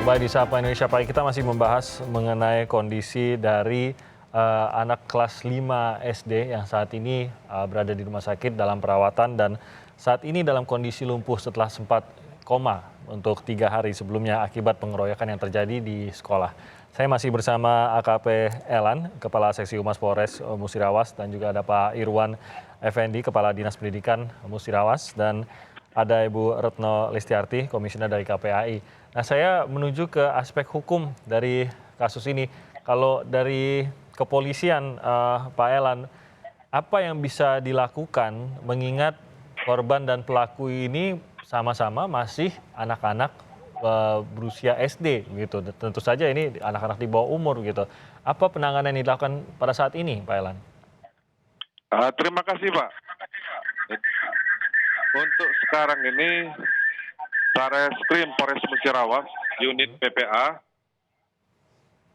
Kembali di Sapa Indonesia Pagi, kita masih membahas mengenai kondisi dari anak kelas 5 SD yang saat ini berada di rumah sakit dalam perawatan dan saat ini dalam kondisi lumpuh setelah sempat koma untuk 3 hari sebelumnya akibat pengeroyokan yang terjadi di sekolah. Saya masih bersama AKP Elan, Kepala Seksi Humas Polres Musirawas, dan juga ada Pak Irwan Effendi, Kepala Dinas Pendidikan Musirawas, dan ada Ibu Retno Listiarti, Komisioner dari KPAI. Nah, saya menuju ke aspek hukum dari kasus ini. Kalau dari kepolisian, Pak Elan, apa yang bisa dilakukan mengingat korban dan pelaku ini sama-sama masih anak-anak berusia SD gitu. Tentu saja ini anak-anak di bawah umur gitu. Apa penanganan yang dilakukan pada saat ini, Pak Elan? Terima kasih, Pak. Untuk sekarang ini, Sareskrim Polres Musirawas, unit PPA.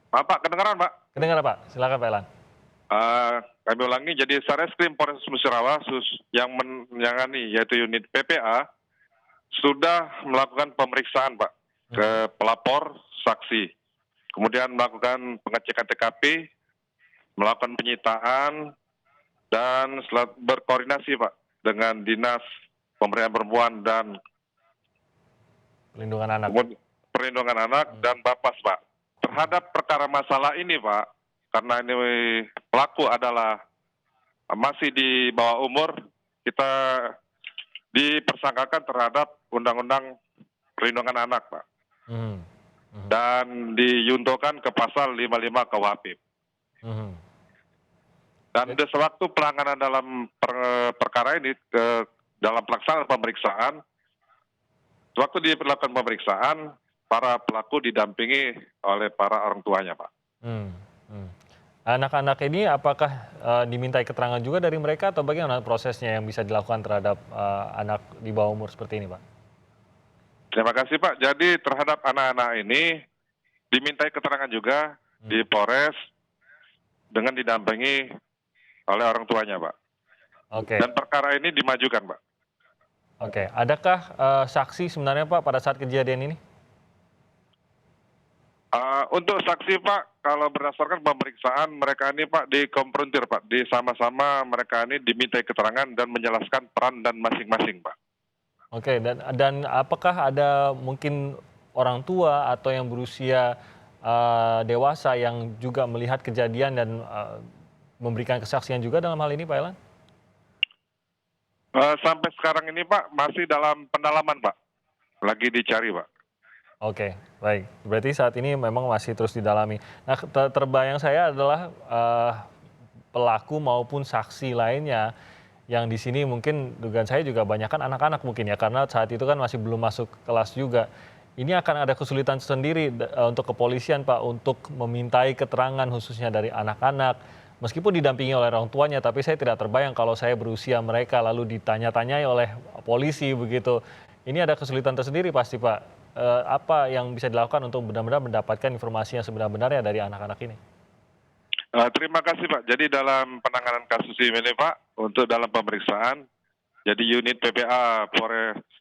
Pak, kedengaran, Pak? Kedengar, Pak. Silakan, Pak Elan. Kami ulangi, jadi Sareskrim Polres Musirawas yang menangani yaitu unit PPA sudah melakukan pemeriksaan, Pak, ke pelapor, saksi. Kemudian melakukan pengecekan TKP, melakukan penyitaan, dan berkoordinasi, Pak, dengan Dinas Pemberdayaan Perempuan dan Perlindungan anak. Perlindungan Anak dan Bapas, Pak. Terhadap perkara masalah ini, Pak, karena ini pelaku adalah masih di bawah umur, kita dipersangkakan terhadap Undang-Undang Perlindungan Anak, Pak. Dan diyuntuhkan ke pasal 55 KUHP. Dan sewaktu penanganan dalam perkara ini, dalam pelaksanaan pemeriksaan, waktu dilakukan pemeriksaan, para pelaku didampingi oleh para orang tuanya, Pak. Anak-anak ini apakah dimintai keterangan juga dari mereka atau bagaimana prosesnya yang bisa dilakukan terhadap anak di bawah umur seperti ini, Pak? Terima kasih, Pak. Jadi terhadap anak-anak ini dimintai keterangan juga di Polres dengan didampingi oleh orang tuanya, Pak. Oke. Dan perkara ini dimajukan, Pak. Oke, adakah saksi sebenarnya, Pak, pada saat kejadian ini? Untuk saksi, Pak, kalau berdasarkan pemeriksaan mereka ini, Pak, dikonfrontir, Pak, sama-sama mereka ini dimintai keterangan dan menjelaskan peran dan masing-masing, Pak. Oke, dan apakah ada mungkin orang tua atau yang berusia dewasa yang juga melihat kejadian dan memberikan kesaksian juga dalam hal ini, Pak Elan? Sampai sekarang ini, Pak, masih dalam pendalaman, Pak. Lagi dicari, Pak. Oke, baik. Berarti saat ini memang masih terus didalami. Nah, terbayang saya adalah pelaku maupun saksi lainnya yang di sini mungkin dugaan saya juga banyak kan anak-anak mungkin ya, karena saat itu kan masih belum masuk kelas juga. Ini akan ada kesulitan sendiri untuk kepolisian, Pak, untuk memintai keterangan khususnya dari anak-anak. Meskipun didampingi oleh orang tuanya, tapi saya tidak terbayang kalau saya berusia mereka lalu ditanya-tanyai oleh polisi begitu. Ini ada kesulitan tersendiri pasti, Pak. Apa yang bisa dilakukan untuk benar-benar mendapatkan informasi yang sebenar-benarnya dari anak-anak ini? Terima kasih, Pak. Jadi dalam penanganan kasus ini, Pak, untuk dalam pemeriksaan, jadi unit PPA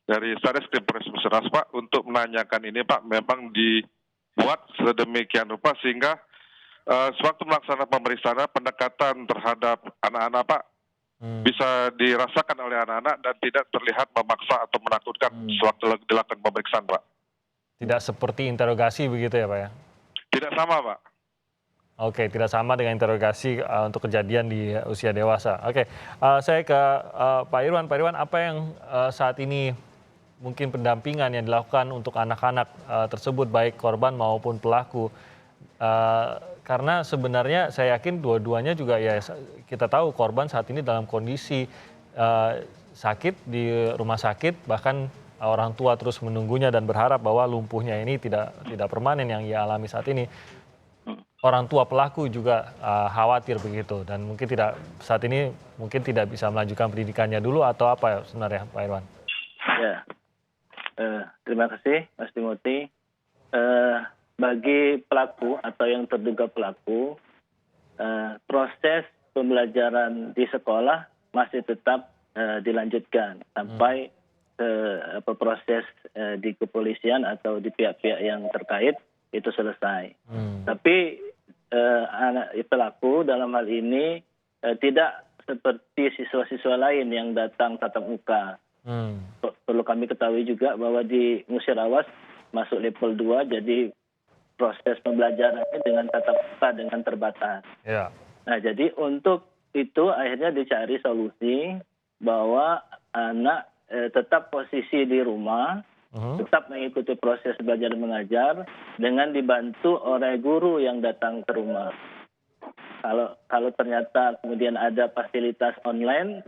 dari Sareskrim Polres Musirawas, Pak, untuk menanyakan ini, Pak, memang dibuat sedemikian rupa sehingga sewaktu melaksanakan pemeriksaan, pendekatan terhadap anak-anak, Pak, bisa dirasakan oleh anak-anak dan tidak terlihat memaksa atau menakutkan sewaktu dilakukan pemeriksaan, Pak. Tidak seperti interogasi begitu ya, Pak ya? Tidak sama, Pak. Oke, tidak sama dengan interogasi untuk kejadian di usia dewasa. Oke, saya ke Pak Irwan. Pak Irwan, apa yang saat ini mungkin pendampingan yang dilakukan untuk anak-anak tersebut, baik korban maupun pelaku? Karena sebenarnya saya yakin dua-duanya juga ya kita tahu korban saat ini dalam kondisi sakit di rumah sakit, bahkan orang tua terus menunggunya dan berharap bahwa lumpuhnya ini tidak permanen yang ia alami saat ini. Orang tua pelaku juga khawatir begitu dan mungkin saat ini mungkin tidak bisa melanjutkan pendidikannya dulu atau apa sebenarnya, Pak Irwan? Ya, terima kasih Mas Timothy. Bagi pelaku atau yang terduga pelaku, proses pembelajaran di sekolah masih tetap dilanjutkan sampai proses di kepolisian atau di pihak-pihak yang terkait itu selesai. Tapi anak pelaku dalam hal ini tidak seperti siswa-siswa lain yang datang tatap muka. Perlu kami ketahui juga bahwa di Musyarawat masuk level 2, jadi proses pembelajarannya dengan tatap muka dengan terbatas. Ya. Nah, jadi untuk itu akhirnya dicari solusi bahwa anak tetap posisi di rumah, tetap mengikuti proses belajar mengajar dengan dibantu oleh guru yang datang ke rumah. Kalau ternyata kemudian ada fasilitas online,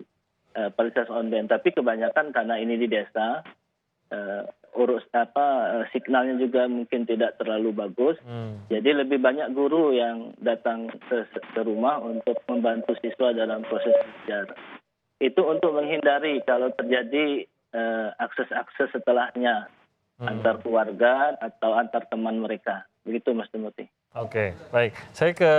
tapi kebanyakan karena ini di desa, signalnya juga mungkin tidak terlalu bagus. Jadi lebih banyak guru yang datang ke rumah untuk membantu siswa dalam proses belajar. Itu untuk menghindari kalau terjadi akses-akses setelahnya antar keluarga atau antar teman mereka. Begitu Mas Timothy. Oke, baik. Saya ke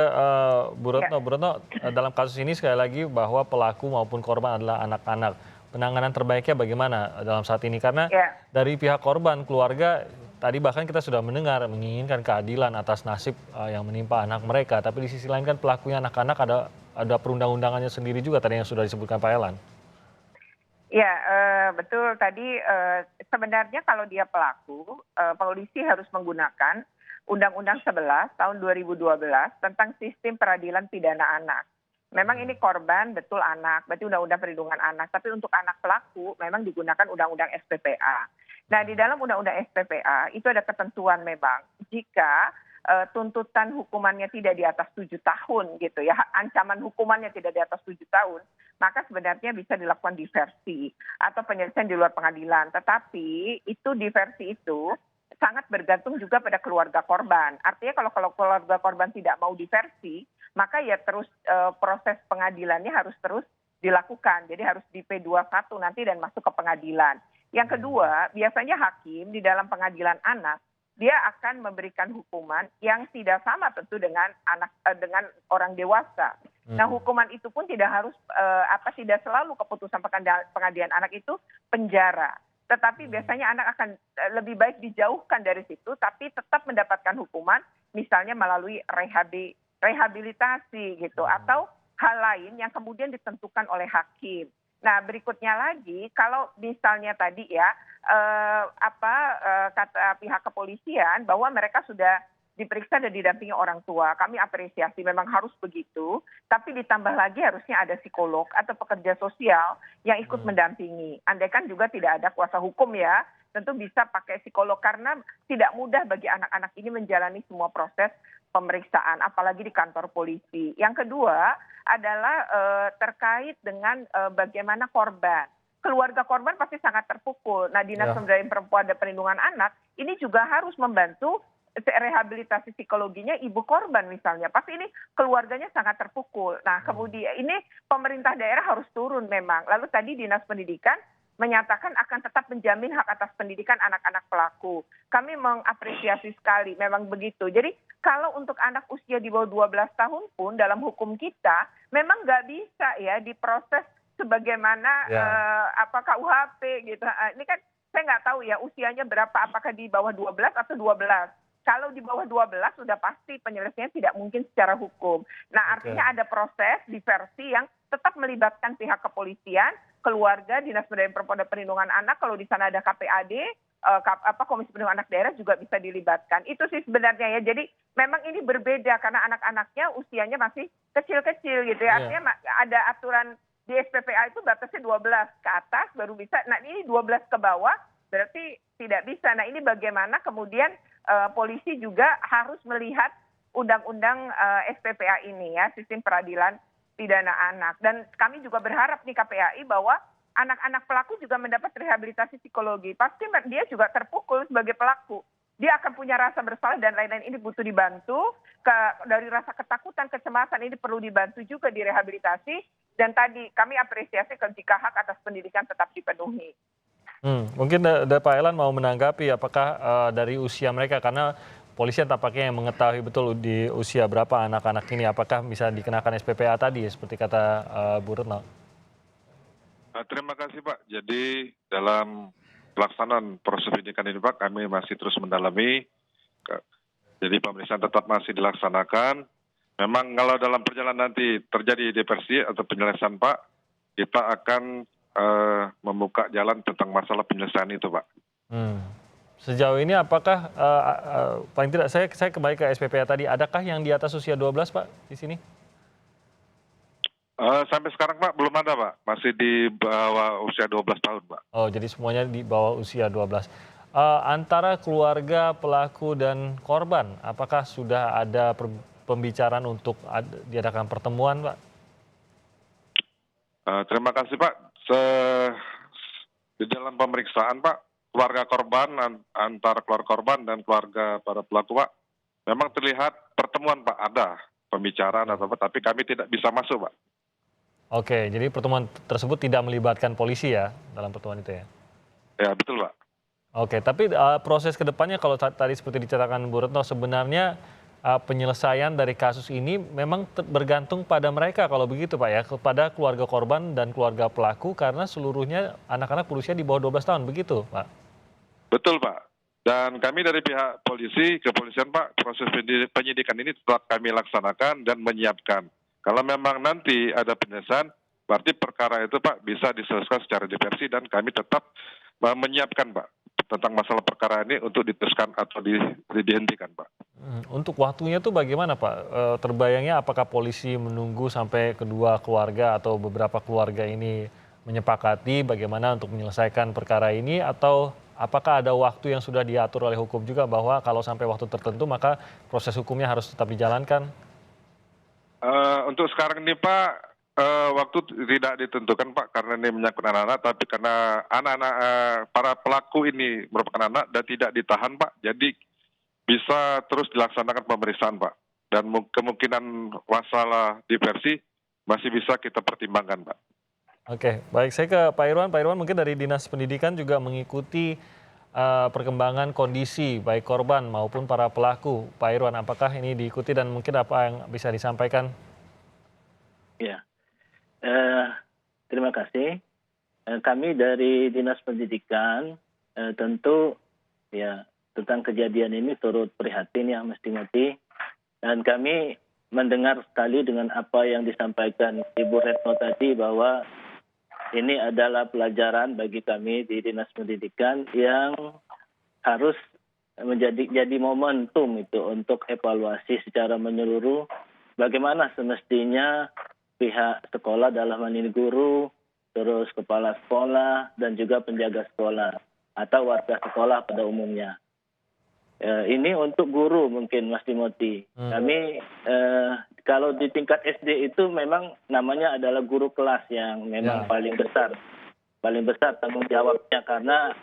Bu Retno. Bu Retno, dalam kasus ini sekali lagi bahwa pelaku maupun korban adalah anak-anak. Penanganan terbaiknya bagaimana dalam saat ini? Karena dari pihak korban, keluarga, tadi bahkan kita sudah mendengar menginginkan keadilan atas nasib yang menimpa anak mereka. Tapi di sisi lain kan pelakunya anak-anak, ada perundang-undangannya sendiri juga tadi yang sudah disebutkan Pak Elan. Ya, betul. Tadi sebenarnya kalau dia pelaku, polisi harus menggunakan Undang-Undang 11 tahun 2012 tentang sistem peradilan pidana anak. Memang ini korban, betul anak, berarti Undang-Undang Perlindungan Anak. Tapi untuk anak pelaku memang digunakan Undang-Undang SPPA. Nah, di dalam Undang-Undang SPPA itu ada ketentuan memang jika tuntutan hukumannya tidak di atas 7 tahun gitu ya, ancaman hukumannya tidak di atas 7 tahun, maka sebenarnya bisa dilakukan diversi atau penyelesaian di luar pengadilan. Tetapi itu diversi itu sangat bergantung juga pada keluarga korban. Artinya kalau keluarga korban tidak mau diversi, maka ya terus proses pengadilannya harus terus dilakukan. Jadi harus di P21 nanti dan masuk ke pengadilan. Yang kedua, biasanya hakim di dalam pengadilan anak dia akan memberikan hukuman yang tidak sama tentu dengan dengan orang dewasa. Nah, hukuman itu pun tidak harus tidak selalu keputusan pengadilan anak itu penjara. Tetapi biasanya anak akan lebih baik dijauhkan dari situ, tapi tetap mendapatkan hukuman, misalnya melalui rehabilitasi gitu, atau hal lain yang kemudian ditentukan oleh hakim. Nah, berikutnya lagi, kalau misalnya tadi ya, kata pihak kepolisian bahwa mereka sudah diperiksa dan didampingi orang tua. Kami apresiasi, memang harus begitu. Tapi ditambah lagi harusnya ada psikolog atau pekerja sosial yang ikut mendampingi. Andaikan juga tidak ada kuasa hukum ya, tentu bisa pakai psikolog karena tidak mudah bagi anak-anak ini menjalani semua proses pemeriksaan, apalagi di kantor polisi. Yang kedua adalah terkait dengan bagaimana korban. Keluarga korban pasti sangat terpukul. Nah, Dinas Pemberdayaan Perempuan dan Perlindungan Anak ini juga harus membantu rehabilitasi psikologinya ibu korban misalnya. Pasti ini keluarganya sangat terpukul. Nah, kemudian ini pemerintah daerah harus turun memang. Lalu tadi Dinas Pendidikan menyatakan akan tetap menjamin hak atas pendidikan anak-anak pelaku. Kami mengapresiasi sekali, memang begitu. Jadi kalau untuk anak usia di bawah 12 tahun pun dalam hukum kita memang nggak bisa ya diproses sebagaimana KUHP gitu. Ini kan saya nggak tahu ya usianya berapa, apakah di bawah 12 atau 12. Kalau di bawah 12 sudah pasti penyelesaian tidak mungkin secara hukum. Nah, artinya ada proses diversi yang tetap melibatkan pihak kepolisian, keluarga, Dinas Pemberdayaan Perempuan dan Perlindungan Anak, kalau di sana ada KPAD, Komisi Perlindungan Anak Daerah juga bisa dilibatkan. Itu sih sebenarnya ya. Jadi memang ini berbeda karena anak-anaknya usianya masih kecil-kecil gitu ya. Artinya ada aturan di SPPA itu batasnya 12 ke atas baru bisa. Nah, ini 12 ke bawah berarti tidak bisa. Nah, ini bagaimana kemudian polisi juga harus melihat undang-undang SPPA ini ya, sistem peradilan pidana anak. Dan kami juga berharap nih KPAI bahwa anak-anak pelaku juga mendapat rehabilitasi psikologi. Pasti dia juga terpukul sebagai pelaku. Dia akan punya rasa bersalah dan lain-lain, ini butuh dibantu. Dari rasa ketakutan, kecemasan ini perlu dibantu juga direhabilitasi. Dan tadi kami apresiasi jika hak atas pendidikan tetap dipenuhi. Mungkin Pak Elan mau menanggapi apakah dari usia mereka, karena polisi tampaknya yang mengetahui betul di usia berapa anak-anak ini, apakah bisa dikenakan SPPA tadi seperti kata Bu Retno? Terima kasih Pak. Jadi dalam pelaksanaan proses penyidikan ini Pak, kami masih terus mendalami. Jadi pemeriksaan tetap masih dilaksanakan. Memang kalau dalam perjalanan nanti terjadi diversi atau penyelesaian Pak, kita akan membuka jalan tentang masalah penyelesaian itu Pak. Sejauh ini apakah paling tidak saya kembali ke SPPA tadi, adakah yang di atas usia 12 Pak di sini? Sampai sekarang Pak belum ada Pak, masih di bawah usia 12 tahun Pak. Oh, jadi semuanya di bawah usia 12. Antara keluarga pelaku dan korban, apakah sudah ada pembicaraan untuk diadakan pertemuan, Pak? Terima kasih Pak. Di dalam pemeriksaan Pak, keluarga korban, antara keluarga korban dan keluarga para pelaku Pak, memang terlihat pertemuan Pak, ada pembicaraan atau apa, tapi kami tidak bisa masuk Pak. Oke, jadi pertemuan tersebut tidak melibatkan polisi ya dalam pertemuan itu ya? Ya betul Pak. Oke, tapi proses ke depannya kalau tadi seperti diceritakan Bu Retno, sebenarnya penyelesaian dari kasus ini memang bergantung pada mereka kalau begitu Pak ya, kepada keluarga korban dan keluarga pelaku karena seluruhnya anak-anak berusia di bawah 12 tahun, begitu Pak? Betul Pak. Dan kami dari pihak polisi, kepolisian Pak, proses penyidikan ini tetap kami laksanakan dan menyiapkan. Kalau memang nanti ada penyelesaian, berarti perkara itu Pak bisa diselesaikan secara diversi dan kami tetap menyiapkan Pak tentang masalah perkara ini untuk diteruskan atau dihentikan Pak. Untuk waktunya tuh bagaimana Pak? Terbayangnya apakah polisi menunggu sampai kedua keluarga atau beberapa keluarga ini menyepakati bagaimana untuk menyelesaikan perkara ini, atau apakah ada waktu yang sudah diatur oleh hukum juga bahwa kalau sampai waktu tertentu maka proses hukumnya harus tetap dijalankan? Untuk sekarang ini Pak, waktu tidak ditentukan Pak karena ini menyangkut anak-anak, tapi karena anak-anak para pelaku ini merupakan anak dan tidak ditahan Pak, jadi bisa terus dilaksanakan pemeriksaan Pak. Dan kemungkinan masalah diversi masih bisa kita pertimbangkan Pak. Oke, baik, saya ke Pak Irwan. Pak Irwan, mungkin dari Dinas Pendidikan juga mengikuti perkembangan kondisi baik korban maupun para pelaku. Pak Irwan, apakah ini diikuti dan mungkin apa yang bisa disampaikan? Ya, terima kasih. Kami dari Dinas Pendidikan tentu ya tentang kejadian ini turut prihatin ya Mas Timothy. Dan kami mendengar sekali dengan apa yang disampaikan Ibu Retno tadi bahwa ini adalah pelajaran bagi kami di Dinas Pendidikan yang harus jadi momentum itu untuk evaluasi secara menyeluruh bagaimana semestinya pihak sekolah dalam hal ini guru, terus kepala sekolah dan juga penjaga sekolah atau warga sekolah pada umumnya. Ini untuk guru mungkin Mas Timothy. Kami kalau di tingkat SD itu memang namanya adalah guru kelas yang memang paling besar tanggung jawabnya karena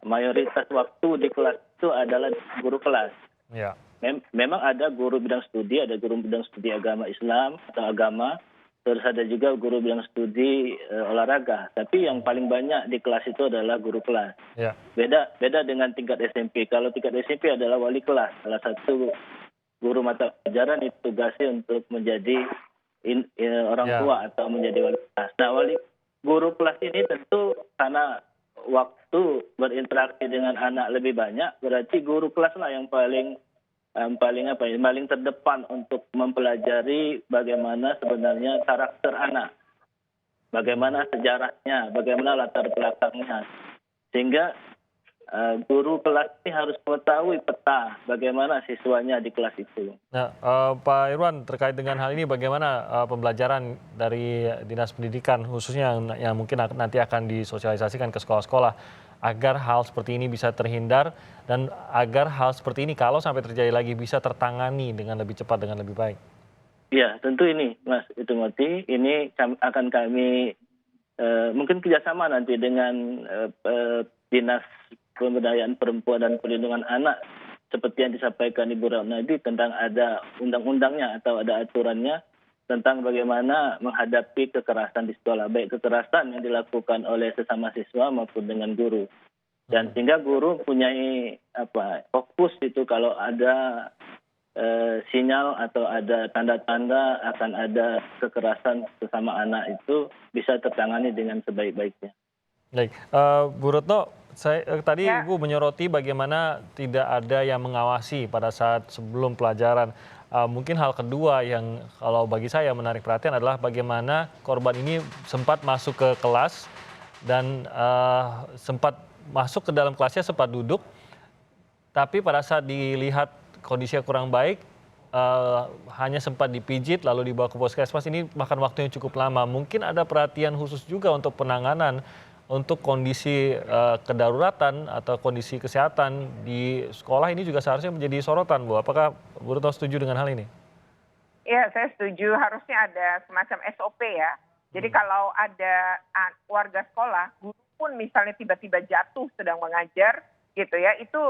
mayoritas waktu di kelas itu adalah guru kelas. Ya. Memang ada guru bidang studi, ada guru bidang studi agama Islam atau agama, terus ada juga guru bidang studi olahraga. Tapi yang paling banyak di kelas itu adalah guru kelas. Ya. Beda dengan tingkat SMP. Kalau tingkat SMP adalah wali kelas. Salah satu guru mata pelajaran ditugasi untuk menjadi orang tua atau menjadi wali kelas. Nah, guru kelas ini tentu karena waktu berinteraksi dengan anak lebih banyak, berarti guru kelas lah yang paling terdepan untuk mempelajari bagaimana sebenarnya karakter anak, bagaimana sejarahnya, bagaimana latar belakangnya, sehingga guru kelas ini harus mengetahui peta bagaimana siswanya di kelas itu. Nah, Pak Irwan, terkait dengan hal ini bagaimana pembelajaran dari Dinas Pendidikan khususnya yang mungkin nanti akan disosialisasikan ke sekolah-sekolah agar hal seperti ini bisa terhindar dan agar hal seperti ini kalau sampai terjadi lagi bisa tertangani dengan lebih cepat, dengan lebih baik? Ya, tentu ini Mas Timothy, ini akan kami mungkin kerjasama nanti dengan Dinas Pemberdayaan Perempuan dan Perlindungan Anak seperti yang disampaikan Ibu Retno tadi tentang ada undang-undangnya atau ada aturannya tentang bagaimana menghadapi kekerasan di sekolah, baik kekerasan yang dilakukan oleh sesama siswa maupun dengan guru. Dan sehingga guru punya fokus itu kalau ada sinyal atau ada tanda-tanda akan ada kekerasan sesama anak itu bisa tertangani dengan sebaik-baiknya. Baik, Bu Retno, tadi Ya. Ibu menyoroti bagaimana tidak ada yang mengawasi pada saat sebelum pelajaran. Mungkin hal kedua yang kalau bagi saya menarik perhatian adalah bagaimana korban ini sempat masuk ke kelas dan sempat masuk ke dalam kelasnya, sempat duduk, tapi pada saat dilihat kondisinya kurang baik, hanya sempat dipijit lalu dibawa ke puskesmas. Ini makan waktu yang cukup lama. Mungkin ada perhatian khusus juga untuk penanganan untuk kondisi kedaruratan atau kondisi kesehatan di sekolah ini juga seharusnya menjadi sorotan, Bu. Apakah Bu Retno setuju dengan hal ini? Ya, saya setuju. Harusnya ada semacam SOP ya. Jadi kalau ada warga sekolah, guru pun misalnya tiba-tiba jatuh sedang mengajar, gitu ya, itu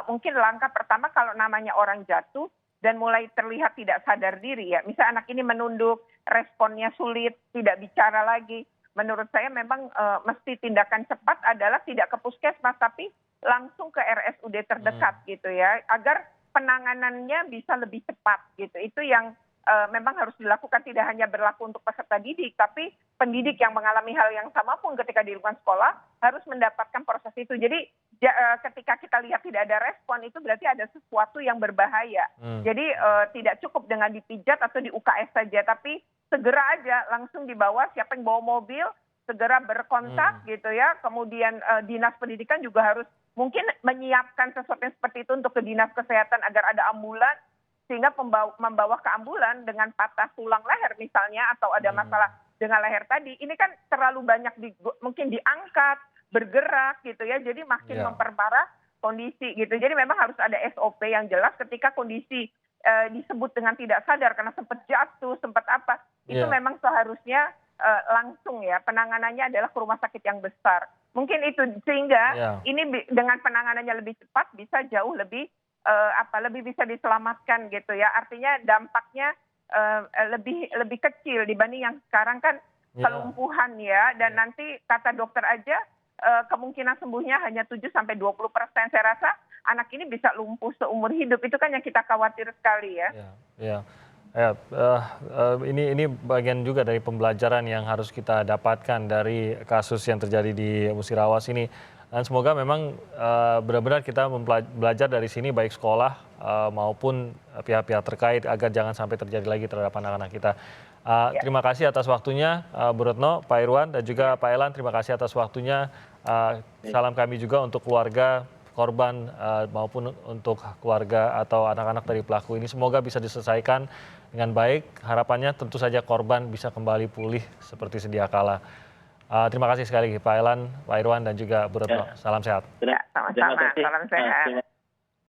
mungkin langkah pertama kalau namanya orang jatuh dan mulai terlihat tidak sadar diri ya. Misal anak ini menunduk, responnya sulit, tidak bicara lagi. Menurut saya memang mesti tindakan cepat adalah tidak ke puskesmas tapi langsung ke RSUD terdekat gitu ya, agar penanganannya bisa lebih cepat gitu. Itu yang memang harus dilakukan, tidak hanya berlaku untuk peserta didik, tapi pendidik yang mengalami hal yang sama pun ketika di lingkungan sekolah harus mendapatkan proses itu. Jadi ketika kita lihat tidak ada respon, itu berarti ada sesuatu yang berbahaya. Jadi tidak cukup dengan dipijat atau di UKS saja, tapi segera aja langsung dibawa, siapa yang bawa mobil, segera berkontak gitu ya. Kemudian dinas pendidikan juga harus mungkin menyiapkan sesuatu yang seperti itu untuk ke dinas kesehatan agar ada ambulan, sehingga membawa ke ambulan dengan patah tulang leher misalnya atau ada masalah dengan leher tadi, ini kan terlalu banyak mungkin diangkat, bergerak gitu ya, jadi makin memperparah kondisi gitu. Jadi memang harus ada SOP yang jelas ketika kondisi disebut dengan tidak sadar karena sempat jatuh, sempat apa, itu memang seharusnya langsung ya penanganannya adalah ke rumah sakit yang besar. Mungkin itu sehingga ini dengan penanganannya lebih cepat bisa jauh lebih lebih bisa diselamatkan gitu ya. Artinya dampaknya lebih kecil dibanding yang sekarang kan kelumpuhan ya, dan nanti kata dokter aja kemungkinan sembuhnya hanya 7-20%. Saya rasa anak ini bisa lumpuh seumur hidup, itu kan yang kita khawatir sekali ya. Ini bagian juga dari pembelajaran yang harus kita dapatkan dari kasus yang terjadi di Musirawas ini. Dan semoga memang benar-benar kita belajar dari sini, baik sekolah maupun pihak-pihak terkait, agar jangan sampai terjadi lagi terhadap anak-anak kita. Terima kasih atas waktunya, Bu Retno, Pak Irwan, dan juga Pak Elan. Terima kasih atas waktunya. Salam kami juga untuk keluarga korban maupun untuk keluarga atau anak-anak dari pelaku ini. Semoga bisa diselesaikan dengan baik. Harapannya tentu saja korban bisa kembali pulih seperti sedia kala. Terima kasih sekali Pak Elan, Pak Irwan, dan juga Bu Retno. Salam sehat. Sama-sama, salam sehat.